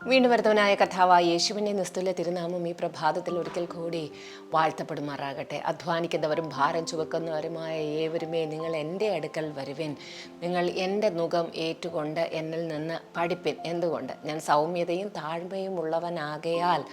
വീണ്ടും വരുന്നവനായ കർത്താവായ യേശുവിൻ്റെ നിസ്തുല്യ തിരുനാമം ഈ പ്രഭാതത്തിൽ ഒരിക്കൽ കൂടി വാഴ്ത്തപ്പെടുമാറാകട്ടെ. അധ്വാനിക്കുന്നവരും ഭാരം ചുമക്കുന്നവരുമായ ഏവരുമേ, നിങ്ങൾ എൻ്റെ അടുക്കൽ വരുവിൻ. നിങ്ങൾ എൻ്റെ നുകം ഏറ്റുകൊണ്ട് എന്നിൽ നിന്ന് പഠിപ്പിൻ. എന്തുകൊണ്ട്? ഞാൻ സൗമ്യതയും താഴ്മയും ഉള്ളവനാകയാൽ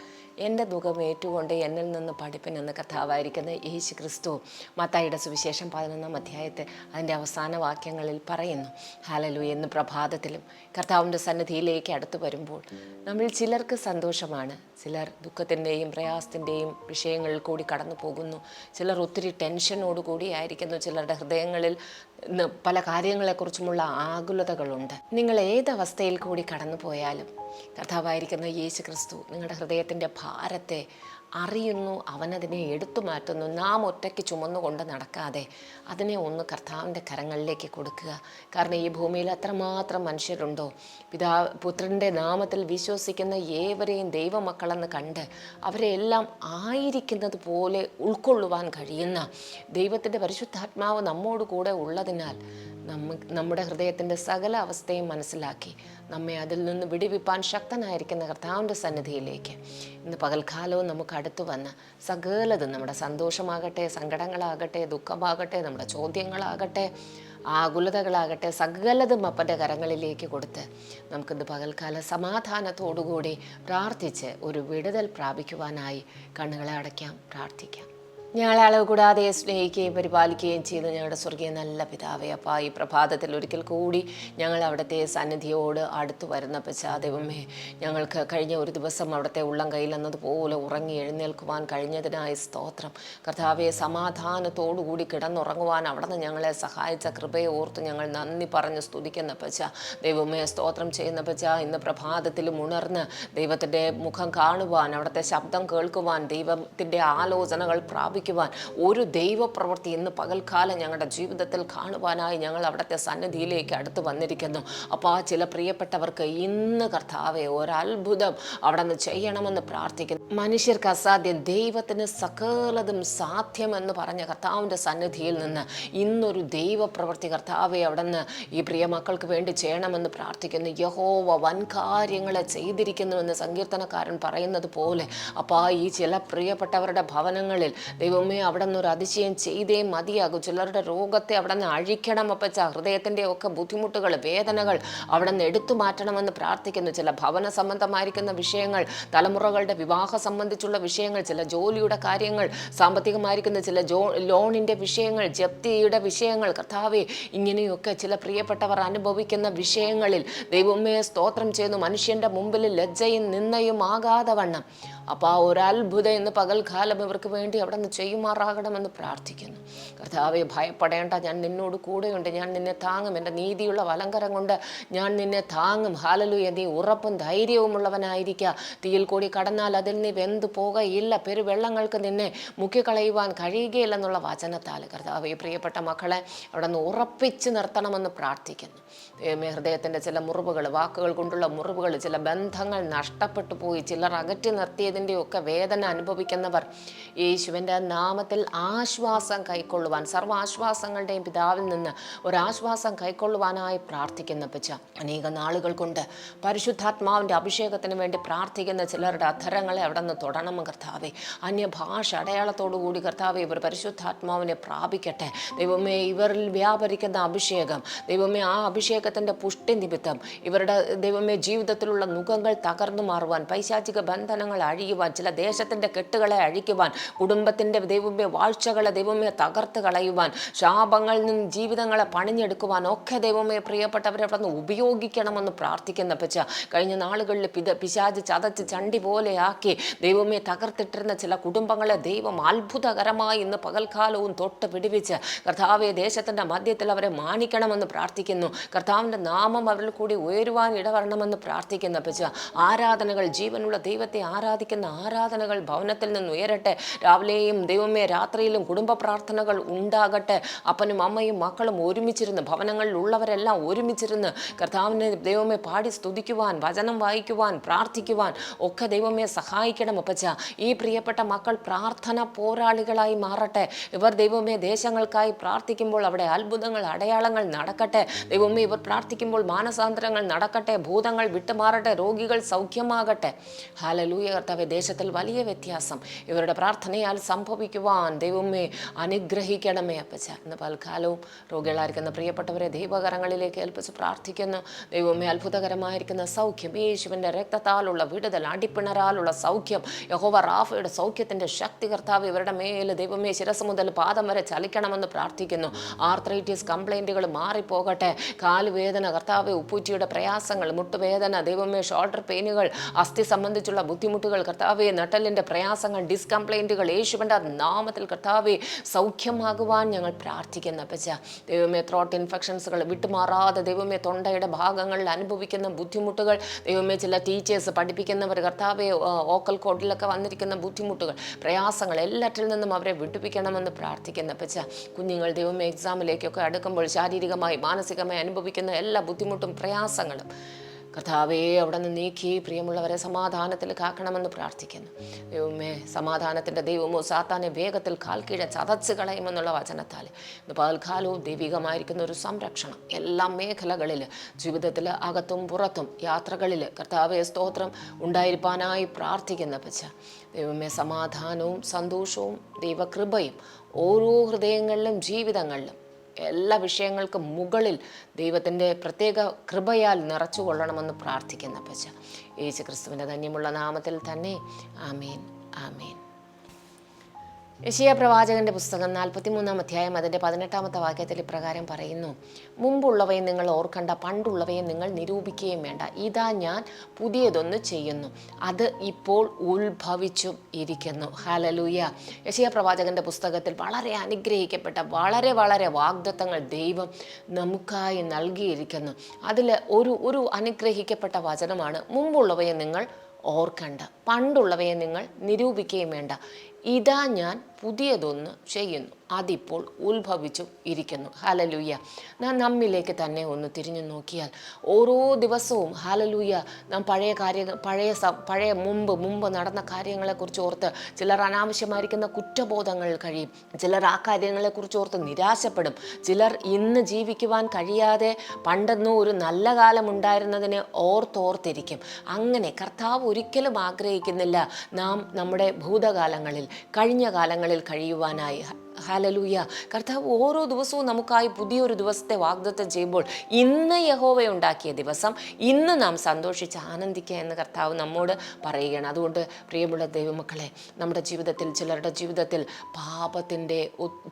എൻ്റെ നുകം ഏറ്റുകൊണ്ട് എന്നിൽ നിന്ന് പഠിപ്പിൻ എന്ന് കർത്താവായിരിക്കുന്ന യേശു ക്രിസ്തു മത്തായിയുടെ സുവിശേഷം 11-ാം അധ്യായത്തിൽ അതിൻ്റെ അവസാന വാക്യങ്ങളിൽ പറയുന്നു. ഹല്ലേലൂയ. എന്ന് പ്രഭാതത്തിലും കർത്താവിൻ്റെ സന്നിധിയിലേക്ക് അടുത്തു വരുമ്പോൾ നമ്മൾ ചിലർക്ക് സന്തോഷമാണ്, ചിലർ ദുഃഖത്തിൻ്റെയും പ്രയാസത്തിൻ്റെയും വിഷയങ്ങളിൽ കൂടി കടന്നു പോകുന്നു. ചിലർ ഒത്തിരി ടെൻഷനോടുകൂടി ആയിരിക്കുന്നു. ചിലരുടെ ഹൃദയങ്ങളിൽ പല കാര്യങ്ങളെക്കുറിച്ചുമുള്ള ആകുലതകളുണ്ട്. നിങ്ങൾ ഏതവസ്ഥയിൽ കൂടി കടന്നു പോയാലും കർത്താവായിരിക്കുന്ന യേശു ക്രിസ്തു നിങ്ങളുടെ ഹൃദയത്തിൻ്റെ ഭാരത്തെ അറിയുന്നു. അവനതിനെ എടുത്തു മാറ്റുന്നു. നാം ഒറ്റയ്ക്ക് ചുമന്നുകൊണ്ട് നടക്കാതെ അതിനെ ഒന്ന് കർത്താവിൻ്റെ കരങ്ങളിലേക്ക് കൊടുക്കുക. കാരണം ഈ ഭൂമിയിൽ എത്രമാത്രം മനുഷ്യരുണ്ടോ പുത്രൻ്റെ നാമത്തിൽ വിശ്വസിക്കുന്ന ഏവരെയും ദൈവമക്കളെന്ന് കണ്ട് അവരെ എല്ലാം ആയിരിക്കുന്നത് പോലെ ഉൾക്കൊള്ളുവാൻ കഴിയുന്ന ദൈവത്തിൻ്റെ പരിശുദ്ധാത്മാവ് നമ്മോട് കൂടെ ഉള്ളതിനാൽ നമ്മുടെ ഹൃദയത്തിൻ്റെ സകല അവസ്ഥയും മനസ്സിലാക്കി നമ്മെ അതിൽ നിന്ന് വിടുവിപ്പാൻ ശക്തനായിരിക്കുന്ന കർത്താവിൻ്റെ സന്നിധിയിലേക്ക് ഇന്ന് പകൽക്കാലവും നമുക്ക് അടുത്തു വന്ന് സകലതും, നമ്മുടെ സന്തോഷമാകട്ടെ, സങ്കടങ്ങളാകട്ടെ, ദുഃഖമാകട്ടെ, നമ്മുടെ ചോദ്യങ്ങളാകട്ടെ, ആകുലതകളാകട്ടെ, സകലതും അപ്പൻ്റെ കരങ്ങളിലേക്ക് കൊടുത്ത് നമുക്കിന്ന് പകൽക്കാലം സമാധാനത്തോടുകൂടി പ്രാർത്ഥിച്ച് ഒരു വിടുതൽ പ്രാപിക്കുവാനായി കണ്ണുകളെ അടയ്ക്കാം, പ്രാർത്ഥിക്കാം. ഞങ്ങളെ അളവ് കൂടാതെ സ്നേഹിക്കുകയും പരിപാലിക്കുകയും ചെയ്ത് ഞങ്ങളുടെ സ്വർഗീയ നല്ല പിതാവേ, അപ്പോൾ ഈ പ്രഭാതത്തിൽ ഒരിക്കൽ കൂടി ഞങ്ങൾ അവിടുത്തെ സന്നിധിയോട് അടുത്തു വരുന്ന ദൈവമേ, ഞങ്ങൾക്ക് കഴിഞ്ഞ ഒരു ദിവസം അവിടുത്തെ ഉള്ളം കയ്യിലെന്നതുപോലെ ഉറങ്ങി എഴുന്നേൽക്കുവാൻ കഴിഞ്ഞതിനായി സ്തോത്രം. കർത്താവെ, സമാധാനത്തോടുകൂടി കിടന്നുറങ്ങുവാൻ അവിടുന്ന് ഞങ്ങളെ സഹായിച്ച കൃപയെ ഓർത്ത് ഞങ്ങൾ നന്ദി പറഞ്ഞ് സ്തുതിക്കുന്ന ദൈവമേ, സ്തോത്രം ചെയ്യുന്ന ഇന്ന് പ്രഭാതത്തിലും ഉണർന്ന് ദൈവത്തിൻ്റെ മുഖം കാണുവാൻ, അവിടുത്തെ ശബ്ദം കേൾക്കുവാൻ, ദൈവത്തിൻ്റെ ആലോചനകൾ പ്രാപിക്കുവാൻ, ഒരു ദൈവപ്രവൃത്തി ഇന്ന് പകൽക്കാലം ഞങ്ങളുടെ ജീവിതത്തിൽ കാണുവാനായി ഞങ്ങൾ അവിടുത്തെ സന്നിധിയിലേക്ക് അടുത്ത് വന്നിരിക്കുന്നു. അപ്പോൾ ചില പ്രിയപ്പെട്ടവർക്ക് ഇന്ന് കർത്താവെ ഒരത്ഭുതം അവിടെ നിന്ന് ചെയ്യണമെന്ന് പ്രാർത്ഥിക്കുന്നു. മനുഷ്യർക്ക് അസാധ്യം, ദൈവത്തിന് സകലതും സാധ്യമെന്ന് പറഞ്ഞ കർത്താവിൻ്റെ സന്നിധിയിൽ നിന്ന് ഇന്നൊരു ദൈവപ്രവൃത്തി കർത്താവെ അവിടെ നിന്ന് ഈ പ്രിയ മക്കൾക്ക് വേണ്ടി ചെയ്യണമെന്ന് പ്രാർത്ഥിക്കുന്നു. യഹോവ വൻകാര്യങ്ങളെ ചെയ്തിരിക്കുന്നുവെന്ന് സങ്കീർത്തനക്കാരൻ പറയുന്നത് പോലെ അപ്പോൾ ഈ ചില പ്രിയപ്പെട്ടവരുടെ ഭവനങ്ങളിൽ ദൈവമേ അവിടെ നിന്ന് ഒരു അതിശയം ചെയ്തേ മതിയാകും. ചിലരുടെ രോഗത്തെ അവിടെ നിന്ന് അഴിക്കണം. ഹൃദയത്തിൻ്റെ ഒക്കെ ബുദ്ധിമുട്ടുകൾ, വേദനകൾ അവിടെ നിന്ന് എടുത്തു മാറ്റണമെന്ന് പ്രാർത്ഥിക്കുന്നു. ചില ഭവന സംബന്ധമായിരിക്കുന്ന വിഷയങ്ങൾ, തലമുറകളുടെ വിവാഹ സംബന്ധിച്ചുള്ള വിഷയങ്ങൾ, ചില ജോലിയുടെ കാര്യങ്ങൾ, സാമ്പത്തികമായിരിക്കുന്ന ചില ലോണിൻ്റെ വിഷയങ്ങൾ, ജപ്തിയുടെ വിഷയങ്ങൾ, കർത്താവേ, ഇങ്ങനെയൊക്കെ ചില പ്രിയപ്പെട്ടവർ അനുഭവിക്കുന്ന വിഷയങ്ങളിൽ ദൈവമേ സ്തോത്രം ചെയ്യുന്നു. മനുഷ്യൻ്റെ മുമ്പിൽ ലജ്ജയും നിന്ദയും ആകാതെ വണ്ണം അപ്പോൾ ഒരത്ഭുതം ഇന്ന് പകൽക്കാലം ഇവർക്ക് വേണ്ടി അവിടെ നിന്ന് ചെയ്യുമാറാകണമെന്ന് പ്രാർത്ഥിക്കുന്നു. കർത്താവെ, ഭയപ്പെടേണ്ട, ഞാൻ നിന്നോട് കൂടെയുണ്ട്, ഞാൻ നിന്നെ താങ്ങും, എൻ്റെ നീതിയുള്ള വലങ്കരം കൊണ്ട് ഞാൻ നിന്നെ താങ്ങും. ഹല്ലേലൂയ. നീ ഉറപ്പും ധൈര്യവുമുള്ളവനായിരിക്കുക. തീയിൽ കൂടി കടന്നാൽ അതിൽ നീ വെന്തു പോകയില്ല, പെരുവെള്ളങ്ങൾക്ക് നിന്നെ മുക്കിക്കളയുവാൻ കഴിയുകയില്ലെന്നുള്ള വചനത്താൽ കർത്താവെ, പ്രിയപ്പെട്ട മക്കളെ അവിടെ നിന്ന് ഉറപ്പിച്ച് നിർത്തണമെന്ന് പ്രാർത്ഥിക്കുന്നു. ഹൃദയത്തിൻ്റെ ചില മുറിവുകൾ, വാക്കുകൾ കൊണ്ടുള്ള മുറിവുകൾ, ചില ബന്ധങ്ങൾ നഷ്ടപ്പെട്ടു പോയി, ചിലർ അകറ്റി നിർത്തിയതിൻ്റെ ഒക്കെ വേദന അനുഭവിക്കുന്നവർ യേശുവിൻ്റെ നാമത്തിൽ ആശ്വാസം കൈക്കൊള്ളുവാൻ, സർവ്വാശ്വാസങ്ങളുടെയും പിതാവിൽ നിന്ന് ഒരാശ്വാസം കൈക്കൊള്ളുവാനായി പ്രാർത്ഥിക്കുന്ന അനേക നാളുകൾ കൊണ്ട് പരിശുദ്ധാത്മാവിൻ്റെ അഭിഷേകത്തിന് വേണ്ടി പ്രാർത്ഥിക്കുന്ന ചിലരുടെ അധരങ്ങളെ അവിടെ നിന്ന് തൊടണം കർത്താവെ. അന്യഭാഷ അടയാളത്തോടുകൂടി കർത്താവെ ഇവർ പരിശുദ്ധാത്മാവിനെ പ്രാപിക്കട്ടെ. ദൈവമേ, ഇവരിൽ വ്യാപരിക്കുന്ന അഭിഷേകം, ദൈവമേ, ആ അഭിഷേകത്തിൻ്റെ പുഷ്ടി നിമിത്തം ഇവരുടെ ദൈവമേ ജീവിതത്തിലുള്ള നുഖങ്ങൾ തകർന്നു മാറുവാൻ, പൈശാചിക ബന്ധനങ്ങൾ അഴിയുവാൻ, ചില ദേശത്തിൻ്റെ കെട്ടുകളെ അഴിക്കുവാൻ, കുടുംബത്തിൻ്റെ ദൈവമേ വാഴ്ചകളെ ദൈവമേ തകർത്ത് കളയുവാൻ, ശാപങ്ങളിൽ നിന്ന് ജീവിതങ്ങളെ പണിഞ്ഞെടുക്കുവാൻ ഒക്കെ ദൈവമേ പ്രിയപ്പെട്ടവരെ അവിടെ നിന്ന് ഉപയോഗിക്കണമെന്ന് പ്രാർത്ഥിക്കുന്ന കഴിഞ്ഞ നാളുകളിൽ പിശാച് ചതച്ച് ചണ്ടി പോലെയാക്കി ദൈവമേ തകർത്തിട്ടിരുന്ന ചില കുടുംബങ്ങളെ ദൈവം അത്ഭുതകരമായി ഇന്ന് പകൽക്കാലവും തൊട്ട് പിടിവിച്ച് കർത്താവെ ദേശത്തിൻ്റെ മധ്യത്തിൽ അവരെ മാനിക്കണമെന്ന് പ്രാർത്ഥിക്കുന്നു. കർത്താവിൻ്റെ നാമം അവരിൽ കൂടി ഉയരുവാൻ ഇടവരണമെന്ന് പ്രാർത്ഥിക്കുന്ന ആരാധനകൾ, ജീവനുള്ള ദൈവത്തെ ആരാധിക്കുന്ന ആരാധനകൾ ഭവനത്തിൽ നിന്ന് ഉയരട്ടെ. രാവിലെയും ദൈവമേ രാത്രിയിലും കുടുംബ പ്രാർത്ഥനകൾ ഉണ്ടാകട്ടെ. അപ്പനും അമ്മയും മക്കളും ഒരുമിച്ചിരുന്ന്, ഭവനങ്ങളിലുള്ളവരെല്ലാം ഒരുമിച്ചിരുന്ന് കർത്താവിനെ ദൈവമേ പാടി സ്തുതിക്കുവാൻ, വചനം വായിക്കുവാൻ, പ്രാർത്ഥിക്കുവാൻ ഒക്കെ ദൈവമേ സഹായിക്കണം അപ്പച്ച. ഈ പ്രിയപ്പെട്ട മക്കൾ പ്രാർത്ഥന പോരാളികളായി മാറട്ടെ. ഇവർ ദൈവമേ ദേശങ്ങൾക്കായി പ്രാർത്ഥിക്കുമ്പോൾ അവിടെ അത്ഭുതങ്ങൾ, അടയാളങ്ങൾ നടക്കട്ടെ. ദൈവമേ ഇവർ പ്രാർത്ഥിക്കുമ്പോൾ മാനസാന്തരങ്ങൾ നടക്കട്ടെ, ഭൂതങ്ങൾ വിട്ടുമാറട്ടെ, രോഗികൾ സൗഖ്യമാകട്ടെ. ഹല്ലേലൂയ കർത്താവേ, ദേശത്തിൽ വലിയ വ്യത്യാസം ഇവരുടെ പ്രാർത്ഥനയാൽ സംഭവിക്കുവാൻ ദൈവമേ അനുഗ്രഹിക്കണമേ അപ്പച്ച. ഇന്ന് പൽക്കാലവും രോഗികളായിരിക്കുന്ന പ്രിയപ്പെട്ടവരെ ദൈവകരങ്ങളിലേക്ക് ഏൽപ്പിച്ച് പ്രാർത്ഥിക്കുന്നു. ദൈവമേ അത്ഭുതകരമായിരിക്കുന്ന സൗഖ്യം, യേശുവിൻ്റെ രക്തത്താലുള്ള വിടുതൽ, അടിപ്പിണരാലുള്ള സൗഖ്യം, യഹോവ റാഫയുടെ സൗഖ്യത്തിൻ്റെ ശക്തി കർത്താവ് ഇവരുടെ മേൽ ദൈവമേ ശിരസ് മുതൽ പാദം വരെ ചലിക്കണമെന്ന് പ്രാർത്ഥിക്കുന്നു. ആർത്രൈറ്റിസ് കംപ്ലൈൻറ്റുകൾ മാറിപ്പോകട്ടെ. കാലുവേദന കർത്താവ്, ഉപ്പൂറ്റിയുടെ പ്രയാസങ്ങൾ, മുട്ടുവേദന ദൈവമേ, ഷോൾഡർ പെയിനുകൾ, അസ്ഥി സംബന്ധിച്ചുള്ള ബുദ്ധിമുട്ടുകൾ കർത്താവെ, നട്ടലിൻ്റെ പ്രയാസങ്ങൾ, ഡിസ്കംപ്ലൈൻറ്റുകൾ യേശുവിൻ്റെ നാമത്തിൽ കർത്താവെ സൗഖ്യമാകുവാൻ ഞങ്ങൾ പ്രാർത്ഥിക്കുന്ന അപ്പച്ച. ദൈവമേ ത്രോട്ട് ഇൻഫെക്ഷൻസുകൾ വിട്ടുമാറാതെ ദൈവമേ തൊണ്ടയുടെ ഭാഗങ്ങളിൽ അനുഭവിക്കുന്ന ബുദ്ധിമുട്ടുകൾ, ദൈവമേ ചില ടീച്ചേഴ്സ് പഠിപ്പിക്കുന്നവർ കർത്താവെ വോക്കൽ കോഡിലൊക്കെ വന്നിരിക്കുന്ന ബുദ്ധിമുട്ടുകൾ, പ്രയാസങ്ങൾ എല്ലാറ്റിൽ നിന്നും അവരെ വിട്ടുപിക്കണമെന്ന് പ്രാർത്ഥിക്കുന്ന അപ്പച്ച. കുഞ്ഞുങ്ങൾ ദൈവമേ എക്സാമിലേക്കൊക്കെ അടുക്കുമ്പോൾ ശാരീരികമായി മാനസികമായി അനുഭവിക്കുന്ന എല്ലാ ബുദ്ധിമുട്ടും പ്രയാസങ്ങളും കർത്താവേ അവിടെ നിന്ന് നീക്കി പ്രിയമുള്ളവരെ സമാധാനത്തിൽ കാക്കണമെന്ന് പ്രാർത്ഥിക്കുന്നു. ദൈവമേ സമാധാനത്തിൻ്റെ ദൈവമോ സാത്താനെ വേഗത്തിൽ കാൽക്കീഴ ചതച്ച് കളയുമെന്നുള്ള വചനത്താൽ ഇന്ന് പകൽക്കാലവും ദൈവികമായിരിക്കുന്ന ഒരു സംരക്ഷണം എല്ലാ മേഖലകളിൽ, ജീവിതത്തിൽ അകത്തും പുറത്തും, യാത്രകളിൽ കർത്താവേ സ്തോത്രം ഉണ്ടായിരിക്കാനായി പ്രാർത്ഥിക്കുന്ന പച്ച. ദൈവമേ സമാധാനവും സന്തോഷവും ദൈവകൃപയും ഓരോ ഹൃദയങ്ങളിലും ജീവിതങ്ങളിലും എല്ലാ വിഷയങ്ങൾക്കും മുകളിൽ ദൈവത്തിൻ്റെ പ്രത്യേക കൃപയാൽ നിറച്ചു കൊള്ളണമെന്ന് പ്രാർത്ഥിക്കുന്ന പച്ച. യേശു ക്രിസ്തുവിൻ്റെ ധന്യമുള്ള നാമത്തിൽ തന്നെ ആമേൻ, ആമേൻ. യെശയ്യാ പ്രവാചകന്റെ പുസ്തകം 43-ാം അധ്യായം അതിൻ്റെ 18-ാമത്തെ വാക്യത്തിൽ ഇപ്രകാരം പറയുന്നു: മുമ്പുള്ളവയെ നിങ്ങൾ ഓർക്കണ്ട, പണ്ടുള്ളവയെ നിങ്ങൾ നിരൂപിക്കുകയും വേണ്ട. ഇതാ ഞാൻ പുതിയതൊന്ന് ചെയ്യുന്നു, അത് ഇപ്പോൾ ഉത്ഭവിച്ചും ഇരിക്കുന്നു. ഹല്ലേലൂയ. യെശയ്യാ പ്രവാചകന്റെ പുസ്തകത്തിൽ വളരെ അനുഗ്രഹിക്കപ്പെട്ട വളരെ വളരെ വാഗ്ദത്തങ്ങൾ ദൈവം നമുക്കായി നൽകിയിരിക്കുന്നു. അതിൽ ഒരു അനുഗ്രഹിക്കപ്പെട്ട വചനമാണ്: മുമ്പുള്ളവയെ നിങ്ങൾ ഓർക്കണ്ട, പണ്ടുള്ളവയെ നിങ്ങൾ നിരൂപിക്കുകയും വേണ്ട. ഇതാ ഞാൻ പുതിയതൊന്ന് ചെയ്യുന്നു, അതിപ്പോൾ ഉത്ഭവിച്ചു ഇരിക്കുന്നു. ഹല്ലേലൂയ. നാം നമ്മിലേക്ക് തന്നെ ഒന്ന് തിരിഞ്ഞു നോക്കിയാൽ ഓരോ ദിവസവും ഹല്ലേലൂയ നാം പഴയ മുമ്പ് നടന്ന കാര്യങ്ങളെക്കുറിച്ച് ഓർത്ത് ചിലർ അനാവശ്യമായിരിക്കുന്ന കുറ്റബോധങ്ങൾ കഴിയും. ചിലർ ആ കാര്യങ്ങളെക്കുറിച്ച് ഓർത്ത് നിരാശപ്പെടും. ചിലർ ഇന്ന് ജീവിക്കുവാൻ കഴിയാതെ പണ്ടെന്നോ ഒരു നല്ല കാലം ഉണ്ടായിരുന്നതിനെ ഓർത്തിരിക്കും. അങ്ങനെ കർത്താവ് ഒരിക്കലും ആഗ്രഹിക്കുന്നില്ല നാം നമ്മുടെ ഭൂതകാലങ്ങളിൽ, കഴിഞ്ഞ കാലങ്ങളിൽ കഴിയുവാനായി. ഹല്ലേലൂയ. കർത്താവ് ഓരോ ദിവസവും നമുക്കായി പുതിയൊരു ദിവസത്തെ വാഗ്ദത്തം ചെയ്യുമ്പോൾ ഇന്ന് യഹോവ ഉണ്ടാക്കിയ ദിവസം, ഇന്ന് നാം സന്തോഷിച്ച് ആനന്ദിക്കുക എന്ന് കർത്താവ് നമ്മോട് പറയുകയാണ്. അതുകൊണ്ട് പ്രിയമുള്ള ദൈവമക്കളെ, നമ്മുടെ ജീവിതത്തിൽ, ചിലരുടെ ജീവിതത്തിൽ പാപത്തിൻ്റെ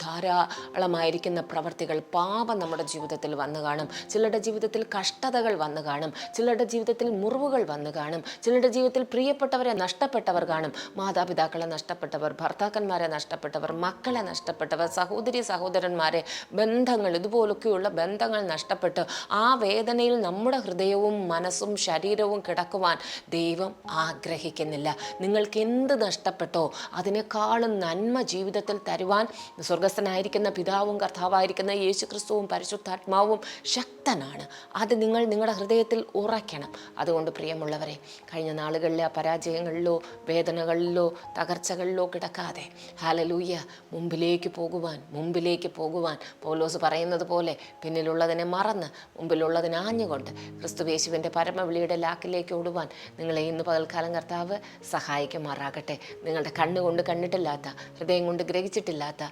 ധാരാളമായിരിക്കുന്ന പ്രവർത്തികൾ, പാപം നമ്മുടെ ജീവിതത്തിൽ വന്നു കാണും. ചിലരുടെ ജീവിതത്തിൽ കഷ്ടതകൾ വന്നു കാണും. ചിലരുടെ ജീവിതത്തിൽ മുറിവുകൾ വന്നു കാണും. ചിലരുടെ ജീവിതത്തിൽ പ്രിയപ്പെട്ടവരെ നഷ്ടപ്പെട്ടവർ കാണും. മാതാപിതാക്കളെ നഷ്ടപ്പെട്ടവർ, ഭർത്താക്കന്മാരെ നഷ്ടപ്പെട്ടവർ, മക്കളെ നഷ്ടപ്പെട്ടവർ, സഹോദരി സഹോദരന്മാരെ, ബന്ധങ്ങൾ, ഇതുപോലൊക്കെയുള്ള ബന്ധങ്ങൾ നഷ്ടപ്പെട്ട് ആ വേദനയിൽ നമ്മുടെ ഹൃദയവും മനസ്സും ശരീരവും കിടക്കുവാൻ ദൈവം ആഗ്രഹിക്കുന്നില്ല. നിങ്ങൾക്ക് എന്ത് നഷ്ടപ്പെട്ടോ അതിനേക്കാളും നന്മ ജീവിതത്തിൽ തരുവാൻ സ്വർഗസ്ഥനായിരിക്കുന്ന പിതാവും കർത്താവായിരിക്കുന്ന യേശു ക്രിസ്തുവും പരിശുദ്ധാത്മാവും ശക്തനാണ്. അത് നിങ്ങളുടെ ഹൃദയത്തിൽ ഉറയ്ക്കണം. അതുകൊണ്ട് പ്രിയമുള്ളവരെ, കഴിഞ്ഞ നാളുകളിലെ ആ പരാജയങ്ങളിലോ വേദനകളിലോ തകർച്ചകളിലോ കിടക്കാതെ ഹല്ലേലൂയ മുമ്പിലേക്ക് പോകുവാൻ പൗലോസ് പറയുന്നത് പോലെ പിന്നിലുള്ളതിനെ മറന്ന് മുമ്പിലുള്ളതിനെ ആഞ്ഞുകൊണ്ട് ക്രിസ്തുയേശുവിൻ്റെ പരമവിളിയുടെ ലാക്കിലേക്ക് ഓടുവാൻ നിങ്ങളെ ഇന്ന് പകൽക്കാലം കർത്താവ് സഹായിക്കുമാറാകട്ടെ. നിങ്ങളുടെ കണ്ണുകൊണ്ട് കണ്ടിട്ടില്ലാത്ത, ഹൃദയം കൊണ്ട് ഗ്രഹിച്ചിട്ടില്ലാത്ത,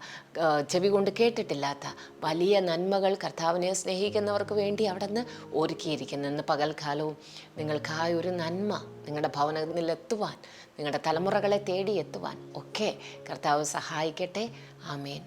ചെവി കൊണ്ട് കേട്ടിട്ടില്ലാത്ത വലിയ നന്മകൾ കർത്താവിനെ സ്നേഹിക്കുന്നവർക്ക് വേണ്ടി അവിടെ നിന്ന് ഒരുക്കിയിരിക്കുന്നു. ഇന്ന് പകൽക്കാലവും നിങ്ങൾക്കായ ഒരു നന്മ നിങ്ങളുടെ ഭവനത്തിലെത്തുവാൻ, നിങ്ങളുടെ തലമുറകളെ തേടിയെത്തുവാൻ ഒക്കെ കർത്താവ് സഹായിക്കട്ടെ. ആമേൻ.